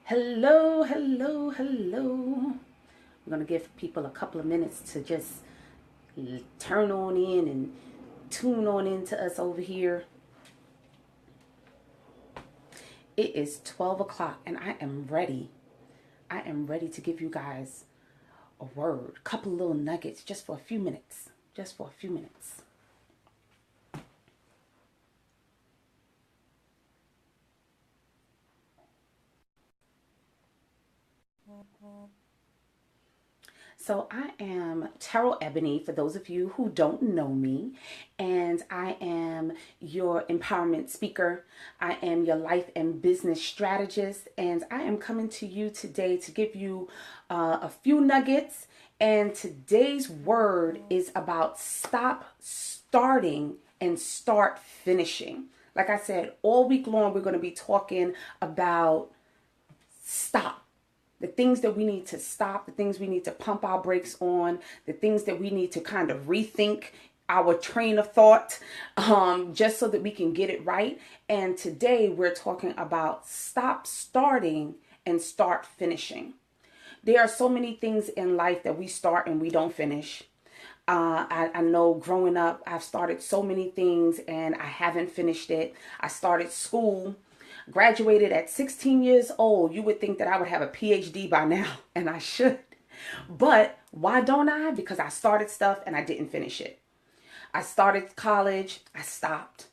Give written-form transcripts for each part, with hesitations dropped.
Hello, hello, hello. I'm going to give people a couple of minutes to just turn on in and tune on into us over here. It is 12 o'clock and I am ready. I am ready to give you guys a word, a couple little nuggets just for a few minutes. Just for a few minutes. So I am Terrell Ebony, for those of you who don't know me, and I am your empowerment speaker. I am your life and business strategist, and I am coming to you today to give you a few nuggets. And today's word is about stop starting and start finishing. Like I said, all week long, we're going to be talking about stop. The things that we need to stop, the things we need to pump our brakes on, the things that we need to kind of rethink our train of thought, just so that we can get it right. And today we're talking about stop starting and start finishing. There are so many things in life that we start and we don't finish. I know growing up, I've started so many things and I haven't finished it. I started school, graduated at 16 years old. You would think that I would have a PhD by now, and I should. But why don't I? Because I started stuff and I didn't finish it. I started college, I stopped.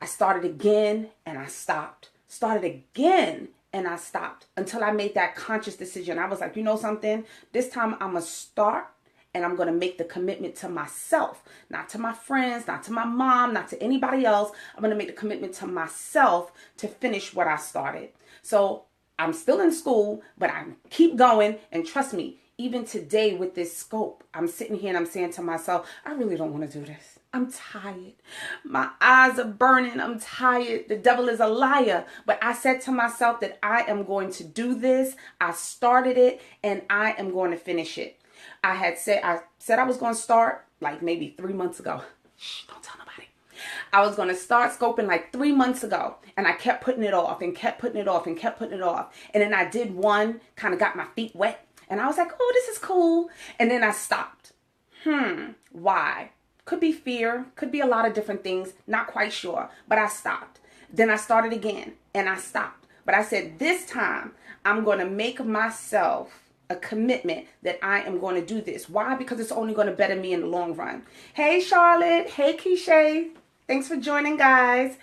I started again and I stopped. Started again and I stopped until I made that conscious decision. I was like, you know something? This time I'm going to start and I'm going to make the commitment to myself, not to my friends, not to my mom, not to anybody else. I'm going to make the commitment to myself to finish what I started. So I'm still in school, but I keep going. And trust me, even today with this scope, I'm sitting here and I'm saying to myself, I really don't want to do this. I'm tired. My eyes are burning. I'm tired. The devil is a liar. But I said to myself that I am going to do this. I started it and I am going to finish it. I said I was going to start like maybe 3 months ago. Shh, don't tell nobody. I was going to start scoping like 3 months ago, and I kept putting it off and kept putting it off and kept putting it off. And then I did one, kind of got my feet wet, and I was like, oh, this is cool. And then I stopped. Why? Could be fear, could be a lot of different things, not quite sure, but I stopped. Then I started again and I stopped. But I said, this time I'm going to make myself a commitment that I am going to do this. Why? Because it's only going to better me in the long run. Hey, Charlotte. Hey, Keisha. Thanks for joining, guys.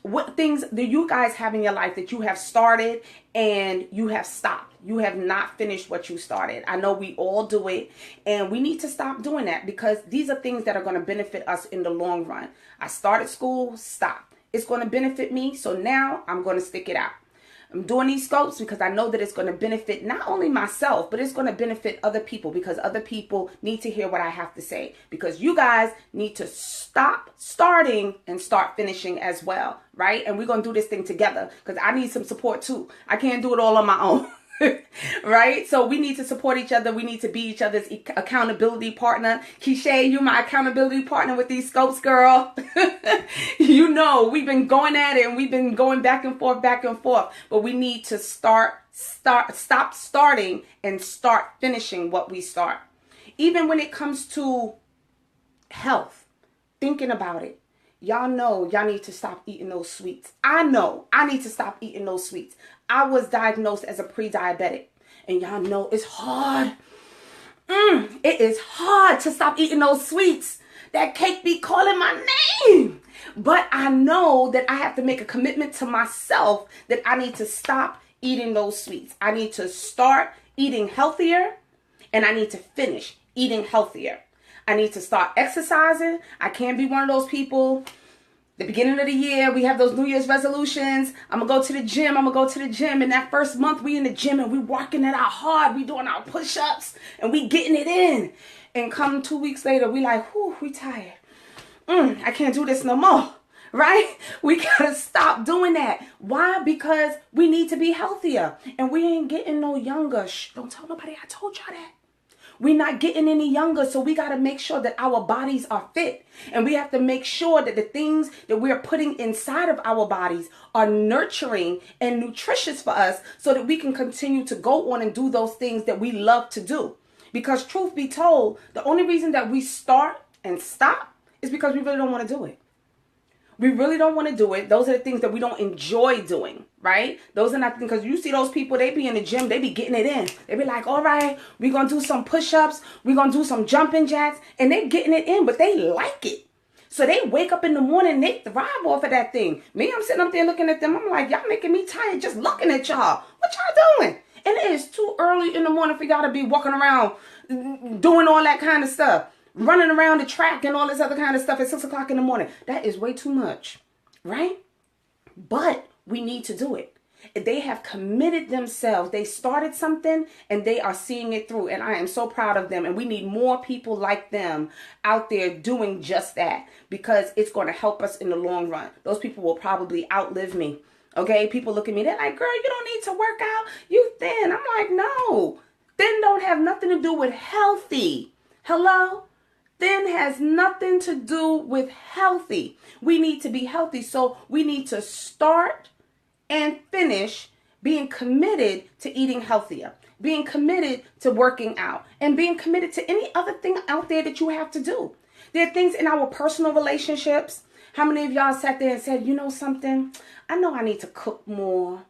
What things do you guys have in your life that you have started and you have stopped? You have not finished what you started. I know we all do it, and we need to stop doing that because these are things that are going to benefit us in the long run. I started school, stop. It's going to benefit me, so now I'm going to stick it out. I'm doing these scopes because I know that it's going to benefit not only myself, but it's going to benefit other people because other people need to hear what I have to say. Because you guys need to stop starting and start finishing as well, right? And we're going to do this thing together because I need some support too. I can't do it all on my own. Right? So we need to support each other. We need to be each other's accountability partner. Keisha, you're my accountability partner with these scopes, girl. You know, we've been going at it and we've been going back and forth. But we need to stop starting and start finishing what we start. Even when it comes to health, thinking about it. Y'all know y'all need to stop eating those sweets. I know I need to stop eating those sweets. I was diagnosed as a pre-diabetic. And y'all know it's hard. It is hard to stop eating those sweets. That cake be calling my name. But I know that I have to make a commitment to myself that I need to stop eating those sweets. I need to start eating healthier and I need to finish eating healthier. I need to start exercising. I can't be one of those people. The beginning of the year, we have those New Year's resolutions. I'm going to go to the gym. And that first month, we in the gym and we working it out hard. We doing our push-ups and we getting it in. And come 2 weeks later, we like, whew, we tired. I can't do this no more. Right? We got to stop doing that. Why? Because we need to be healthier. And we ain't getting no younger. Shh, don't tell nobody I told y'all that. We're not getting any younger, so we got to make sure that our bodies are fit. And we have to make sure that the things that we're putting inside of our bodies are nurturing and nutritious for us so that we can continue to go on and do those things that we love to do. Because truth be told, the only reason that we start and stop is because we really don't want to do it. We really don't want to do it. Those are the things that we don't enjoy doing, right? Those are not, because you see those people, they be in the gym, they be getting it in. They be like, all right, we're going to do some push-ups. We're going to do some jumping jacks. And they're getting it in, but they like it. So they wake up in the morning, they thrive off of that thing. Me, I'm sitting up there looking at them. I'm like, y'all making me tired just looking at y'all. What y'all doing? And it is too early in the morning for y'all to be walking around doing all that kind of stuff. Running around the track and all this other kind of stuff at 6 o'clock in the morning. That is way too much, right? But we need to do it. They have committed themselves. They started something and they are seeing it through. And I am so proud of them. And we need more people like them out there doing just that, because it's going to help us in the long run. Those people will probably outlive me. Okay, people look at me, they're like, girl, you don't need to work out. You thin. I'm like, no. Thin don't have nothing to do with healthy. Hello? Thin has nothing to do with healthy. We need to be healthy. So we need to start and finish being committed to eating healthier, being committed to working out, and being committed to any other thing out there that you have to do. There are things in our personal relationships. How many of y'all sat there and said, you know something? I know I need to cook more.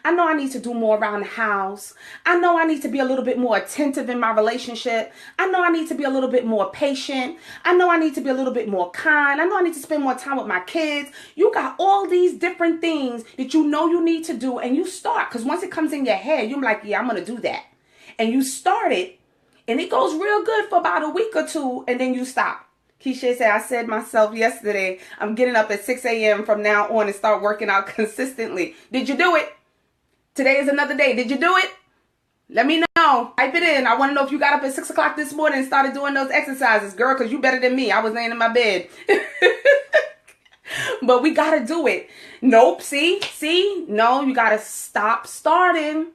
I know I need to do more around the house. I know I need to be a little bit more attentive in my relationship. I know I need to be a little bit more patient. I know I need to be a little bit more kind. I know I need to spend more time with my kids. You got all these different things that you know you need to do, and you start, because once it comes in your head, you're like, yeah, I'm going to do that. And you start it, and it goes real good for about a week or two, and then you stop. Keisha said, I said myself yesterday, I'm getting up at 6 a.m. from now on and start working out consistently. Did you do it? Today is another day. Did you do it? Let me know. Type it in. I want to know if you got up at 6 o'clock this morning and started doing those exercises, girl, because you better than me. I was laying in my bed. But we got to do it. Nope. See? No, you got to stop starting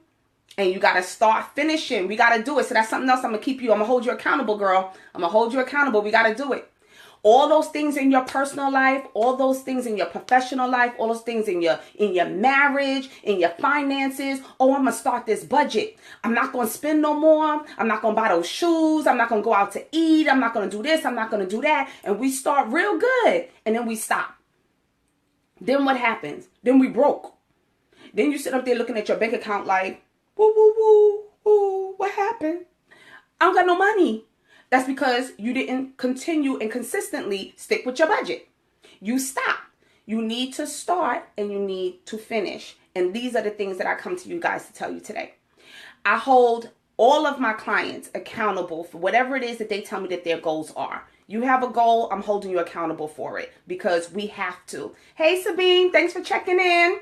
and you got to start finishing. We got to do it. So that's something else I'm going to keep you. I'm going to hold you accountable, girl. I'm going to hold you accountable. We got to do it. All those things in your personal life, all those things in your professional life, all those things in your marriage, in your finances. Oh, I'm going to start this budget. I'm not going to spend no more. I'm not going to buy those shoes. I'm not going to go out to eat. I'm not going to do this. I'm not going to do that. And we start real good. And then we stop. Then what happens? Then we broke. Then you sit up there looking at your bank account like, woo, woo, woo, woo, what happened? I don't got no money. That's because you didn't continue and consistently stick with your budget. You stop. You need to start and you need to finish. And these are the things that I come to you guys to tell you today. I hold all of my clients accountable for whatever it is that they tell me that their goals are. You have a goal, I'm holding you accountable for it because we have to. Hey, Sabine, thanks for checking in.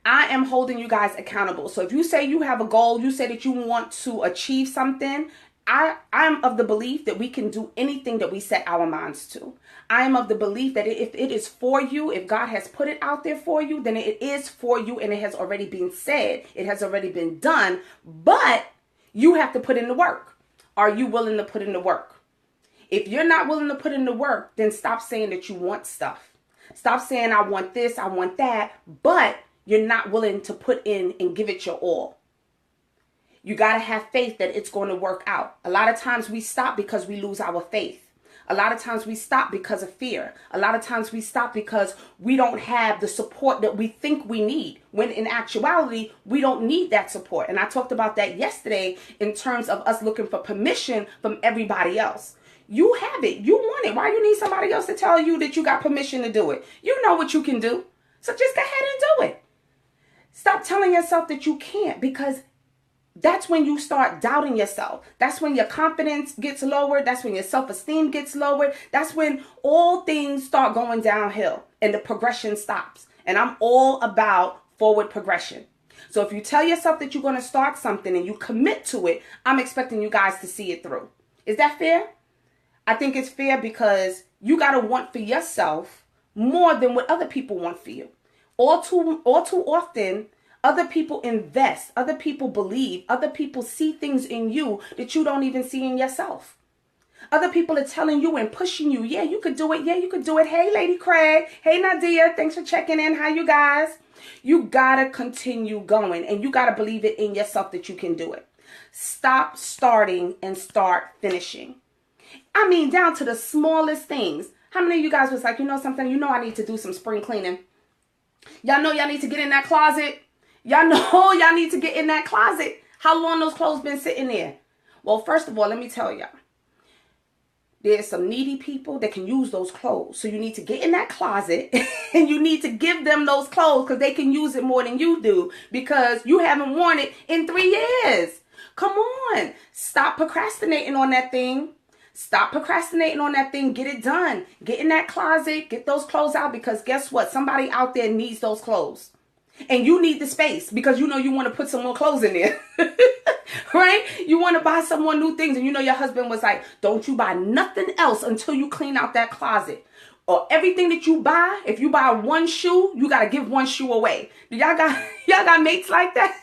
I am holding you guys accountable. So if you say you have a goal, you say that you want to achieve something, I'm of the belief that we can do anything that we set our minds to. I am of the belief that if it is for you, if God has put it out there for you, then it is for you and it has already been said. It has already been done, but you have to put in the work. Are you willing to put in the work? If you're not willing to put in the work, then stop saying that you want stuff. Stop saying I want this, I want that, but you're not willing to put in and give it your all. You got to have faith that it's going to work out. A lot of times we stop because we lose our faith. A lot of times we stop because of fear. A lot of times we stop because we don't have the support that we think we need. When in actuality, we don't need that support. And I talked about that yesterday in terms of us looking for permission from everybody else. You have it. You want it. Why you need somebody else to tell you that you got permission to do it? You know what you can do. So just go ahead and do it. Stop telling yourself that you can't, because that's when you start doubting yourself. That's when your confidence gets lowered. That's when your self-esteem gets lowered. That's when all things start going downhill and the progression stops. And I'm all about forward progression. So if you tell yourself that you're going to start something and you commit to it, I'm expecting you guys to see it through. Is that fair? I think it's fair because you got to want for yourself more than what other people want for you. All too often, Other people invest. Other people believe. Other people see things in you that you don't even see in yourself. Other people are telling you and pushing you. Yeah, you could do it. Yeah, you could do it. Hey, Lady Craig. Hey, Nadia. Thanks for checking in. How you guys? You got to continue going, and you got to believe it in yourself that you can do it. Stop starting and start finishing. I mean, down to the smallest things. How many of you guys was like, you know something? You know I need to do some spring cleaning. Y'all know y'all need to get in that closet. Y'all know y'all need to get in that closet. How long those clothes been sitting there? Well, first of all, let me tell y'all. There's some needy people that can use those clothes. So you need to get in that closet and you need to give them those clothes because they can use it more than you do because you haven't worn it in 3 years. Come on. Stop procrastinating on that thing. Stop procrastinating on that thing. Get it done. Get in that closet. Get those clothes out because guess what? Somebody out there needs those clothes. And you need the space because you know you want to put some more clothes in there. Right? You want to buy some more new things. And you know your husband was like, don't you buy nothing else until you clean out that closet. Or everything that you buy, if you buy one shoe, you got to give one shoe away. Y'all got mates like that?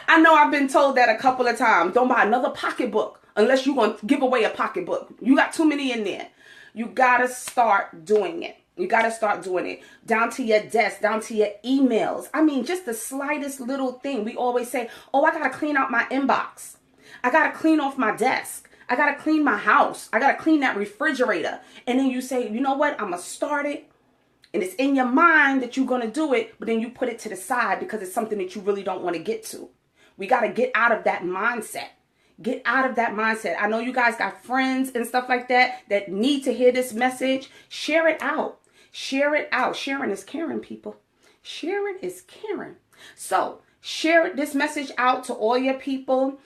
I know I've been told that a couple of times. Don't buy another pocketbook unless you're going to give away a pocketbook. You got too many in there. You got to start doing it. You got to start doing it. Down to your desk, down to your emails. I mean, just the slightest little thing. We always say, oh, I got to clean out my inbox. I got to clean off my desk. I got to clean my house. I got to clean that refrigerator. And then you say, you know what? I'm going to start it. And it's in your mind that you're going to do it, but then you put it to the side because it's something that you really don't want to get to. We got to get out of that mindset. Get out of that mindset. I know you guys got friends and stuff like that need to hear this message. Share it out. Share it out. Sharing is caring, people. Sharing is caring. So share this message out to all your people.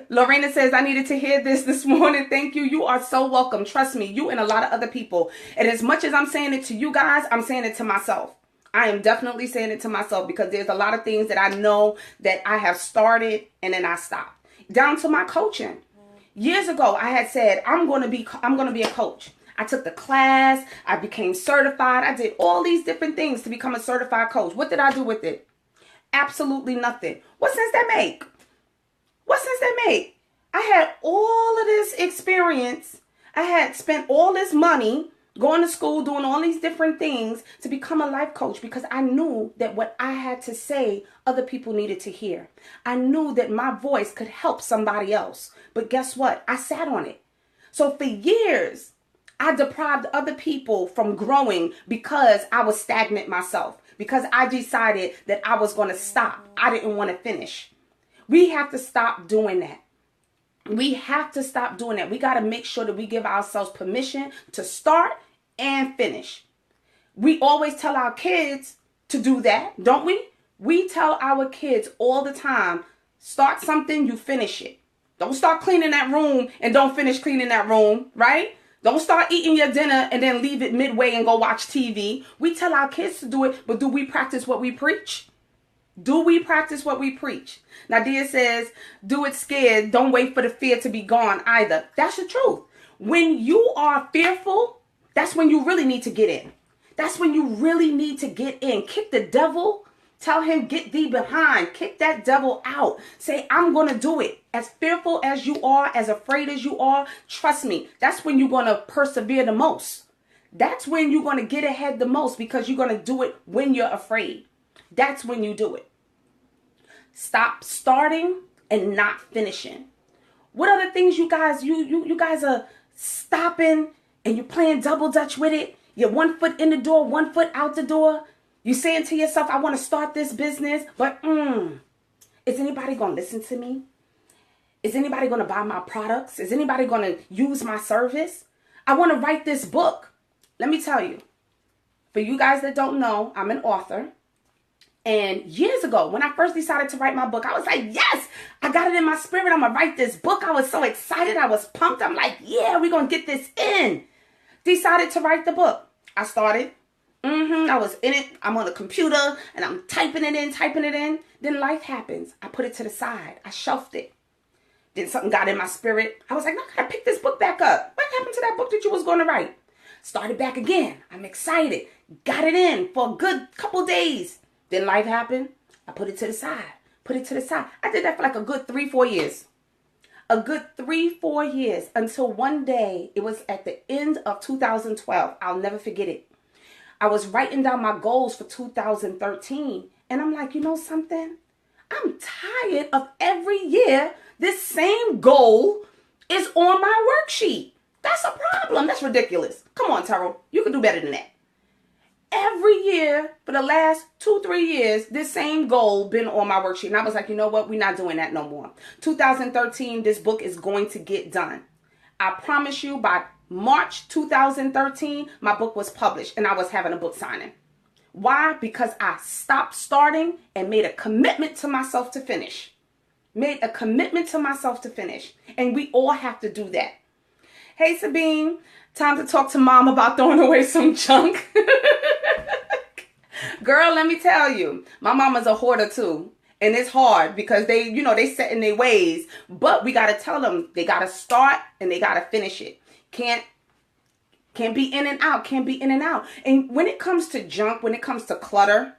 Lorena says, I needed to hear this morning. Thank you. You are so welcome. Trust me, you and a lot of other people. And as much as I'm saying it to you guys, I'm saying it to myself. I am definitely saying it to myself because there's a lot of things that I know that I have started and then I stopped. Down to my coaching. Years ago, I had said, I'm going to be a coach. I took the class. I became certified. I did all these different things to become a certified coach. What did I do with it? Absolutely nothing. What sense that make? What sense that make? I had all of this experience. I had spent all this money going to school, doing all these different things to become a life coach because I knew that what I had to say, other people needed to hear. I knew that my voice could help somebody else. But guess what? I sat on it. So for years, I deprived other people from growing because I was stagnant myself, because I decided that I was going to stop. I didn't want to finish. We have to stop doing that. We have to stop doing that. We got to make sure that we give ourselves permission to start and finish. We always tell our kids to do that, don't we? We tell our kids all the time, start something, you finish it. Don't start cleaning that room and don't finish cleaning that room, right? Don't start eating your dinner and then leave it midway and go watch TV. We tell our kids to do it, but do we practice what we preach? Do we practice what we preach? Nadia says, do it scared. Don't wait for the fear to be gone either. That's the truth. When you are fearful, that's when you really need to get in. That's when you really need to get in. Kick the devil. Tell him, get thee behind. Kick that devil out. Say, I'm going to do it. As fearful as you are, as afraid as you are, trust me, that's when you're going to persevere the most. That's when you're going to get ahead the most because you're going to do it when you're afraid. That's when you do it. Stop starting and not finishing. What other things you guys are stopping and you're playing double dutch with it? You're 1 foot in the door, 1 foot out the door. You're saying to yourself, I want to start this business, but is anybody going to listen to me? Is anybody going to buy my products? Is anybody going to use my service? I want to write this book. Let me tell you, for you guys that don't know, I'm an author. And years ago, when I first decided to write my book, I was like, yes, I got it in my spirit. I'm going to write this book. I was so excited. I was pumped. I'm like, yeah, we're going to get this in. Decided to write the book. I started. I was in it. I'm on the computer and I'm typing it in. Then life happens. I put it to the side. I shelved it. Then something got in my spirit. I was like, no, I gotta pick this book back up. What happened to that book that you was going to write? Started back again. I'm excited. Got it in for a good couple days. Then life happened. I put it to the side. Put it to the side. I did that for like a good 3-4 years. A good 3-4 years until one day, it was at the end of 2012. I'll never forget it. I was writing down my goals for 2013. And I'm like, you know something? I'm tired of every year this same goal is on my worksheet. That's a problem. That's ridiculous. Come on, Terrell. You can do better than that. Every year for the last 2-3 years, this same goal been on my worksheet. And I was like, you know what? We're not doing that no more. 2013, this book is going to get done. I promise you by March 2013, my book was published and I was having a book signing. Why? Because I stopped starting and made a commitment to myself to finish. Made a commitment to myself to finish. And we all have to do that. Hey, Sabine, time to talk to mom about throwing away some junk. Girl, let me tell you, my mama's a hoarder too. And it's hard because they set in their ways. But we got to tell them they got to start and they got to finish it. Can't be in and out. Can't be in and out. And when it comes to junk, when it comes to clutter,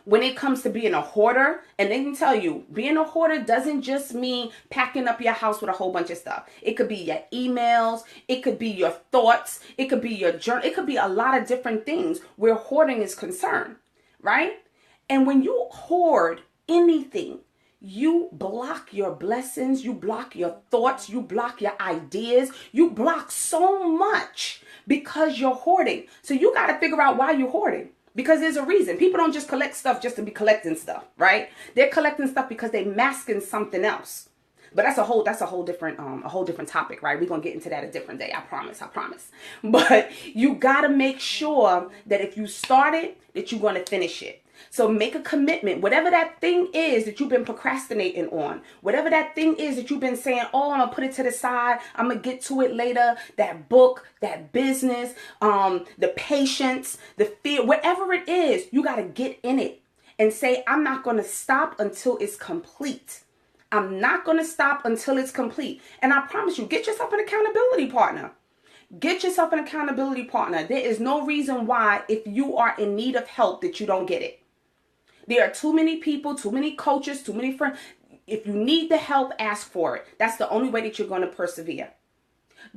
when it comes to being a hoarder, and they can tell you, being a hoarder doesn't just mean packing up your house with a whole bunch of stuff. It could be your emails. It could be your thoughts. It could be your journal. It could be a lot of different things where hoarding is concerned, right? And when you hoard anything, you block your blessings. You block your thoughts. You block your ideas. You block so much because you're hoarding. So you got to figure out why you're hoarding. Because there's a reason. People don't just collect stuff just to be collecting stuff, right? They're collecting stuff because they're masking something else. But that's a whole different topic, right? We're gonna get into that a different day. I promise. But you gotta make sure that if you start it, that you're gonna finish it. So make a commitment. Whatever that thing is that you've been procrastinating on, whatever that thing is that you've been saying, oh, I'm gonna put it to the side, I'm gonna get to it later, that book, that business, the patience, the fear, whatever it is, you gotta get in it and say, I'm not gonna stop until it's complete. I'm not gonna stop until it's complete. And I promise you, get yourself an accountability partner. Get yourself an accountability partner. There is no reason why, if you are in need of help, that you don't get it. There are too many people, too many coaches, too many friends. If you need the help, ask for it. That's the only way that you're going to persevere.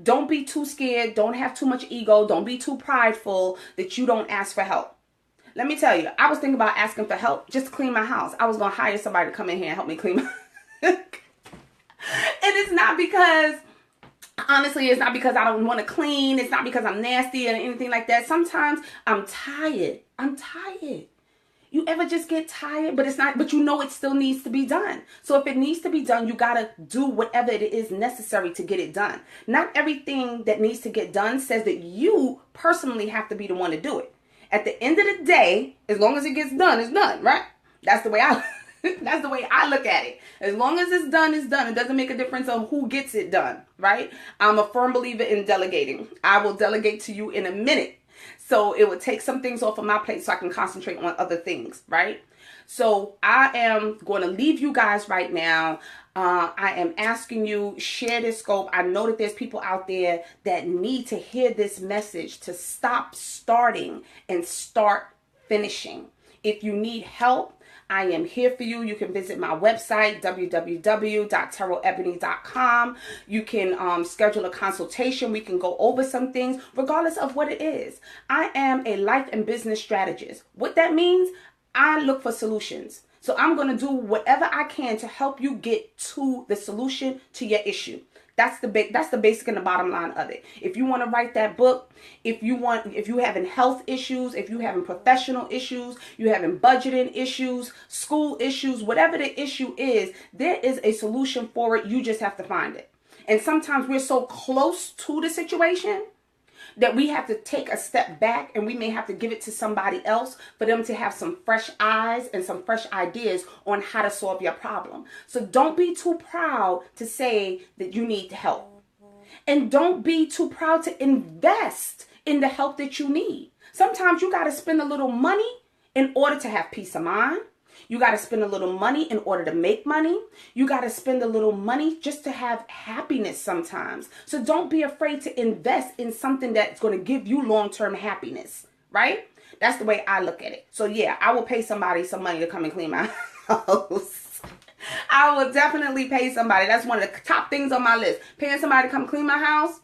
Don't be too scared. Don't have too much ego. Don't be too prideful that you don't ask for help. Let me tell you, I was thinking about asking for help just to clean my house. I was going to hire somebody to come in here and help me clean my And it's not because, honestly, it's not because I don't want to clean. It's not because I'm nasty or anything like that. Sometimes I'm tired. You ever just get tired, but you know it still needs to be done. So if it needs to be done, you got to do whatever it is necessary to get it done. Not everything that needs to get done says that you personally have to be the one to do it. At the end of the day, as long as it gets done, it's done, right? That's the way I look at it. As long as it's done, it's done. It doesn't make a difference on who gets it done, right? I'm a firm believer in delegating. I will delegate to you in a minute. So it would take some things off of my plate so I can concentrate on other things, right? So I am going to leave you guys right now. I am asking you, share this scope. I know that there's people out there that need to hear this message to stop starting and start finishing. If you need help, I am here for you. You can visit my website, www.terrellebony.com. You can schedule a consultation. We can go over some things, regardless of what it is. I am a life and business strategist. What that means, I look for solutions. So I'm going to do whatever I can to help you get to the solution to your issue. That's the basic and the bottom line of it. If you want to write that book, if you having health issues, if you having professional issues, you having budgeting issues, school issues, whatever the issue is, there is a solution for it. You just have to find it. And sometimes we're so close to the situation that we have to take a step back, and we may have to give it to somebody else for them to have some fresh eyes and some fresh ideas on how to solve your problem. So don't be too proud to say that you need help. And don't be too proud to invest in the help that you need. Sometimes you got to spend a little money in order to have peace of mind. You got to spend a little money in order to make money. You got to spend a little money just to have happiness sometimes. So don't be afraid to invest in something that's going to give you long-term happiness, right? That's the way I look at it. So yeah, I will pay somebody some money to come and clean my house. I will definitely pay somebody. That's one of the top things on my list. Paying somebody to come clean my house.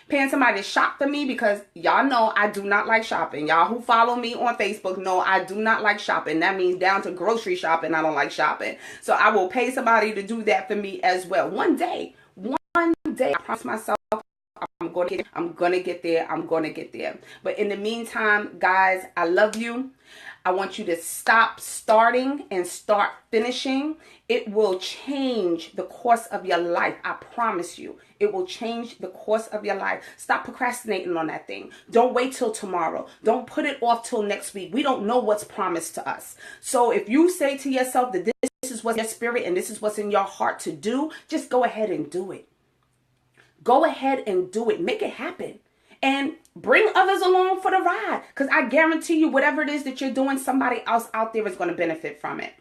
Paying somebody to shop for me, because y'all know I do not like shopping. Y'all who follow me on Facebook know I do not like shopping. That means down to grocery shopping, I don't like shopping. So I will pay somebody to do that for me as well. One day, I promise myself I'm going to get there. But in the meantime, guys, I love you. I want you to stop starting and start finishing. It will change the course of your life. I promise you. It will change the course of your life. Stop procrastinating on that thing. Don't wait till tomorrow. Don't put it off till next week. We don't know what's promised to us. So if you say to yourself that this is what's in your spirit and this is what's in your heart to do, just go ahead and do it. Go ahead and do it. Make it happen. And bring others along for the ride. Because I guarantee you, whatever it is that you're doing, somebody else out there is going to benefit from it.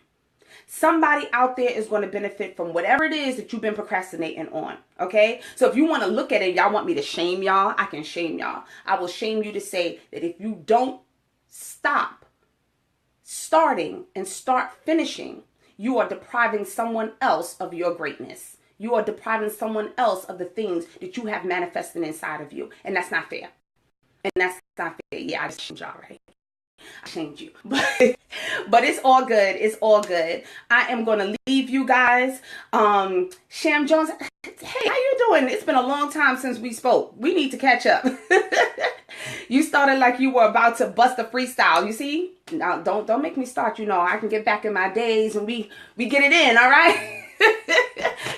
Somebody out there is going to benefit from whatever it is that you've been procrastinating on. Okay? So if you want to look at it, y'all want me to shame y'all, I can shame y'all. I will shame you to say that if you don't stop starting and start finishing, you are depriving someone else of your greatness. You are depriving someone else of the things that you have manifested inside of you. And that's not fair. And that's not fair. Yeah, I just shamed y'all, right? I shamed you. But it's all good. It's all good. I am going to leave you guys. Sham Jones, hey, how you doing? It's been a long time since we spoke. We need to catch up. You started like you were about to bust a freestyle. You see? Now, don't make me start. You know, I can get back in my days and we get it in, all right?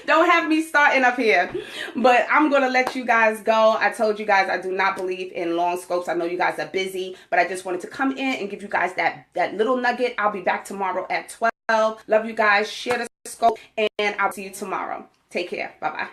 Don't have me starting up here. But I'm going to let you guys go. I told you guys I do not believe in long scopes. I know you guys are busy, but I just wanted to come in and give you guys that little nugget. I'll be back tomorrow at 12. Love you guys. Share the scope, and I'll see you tomorrow. Take care. Bye-bye.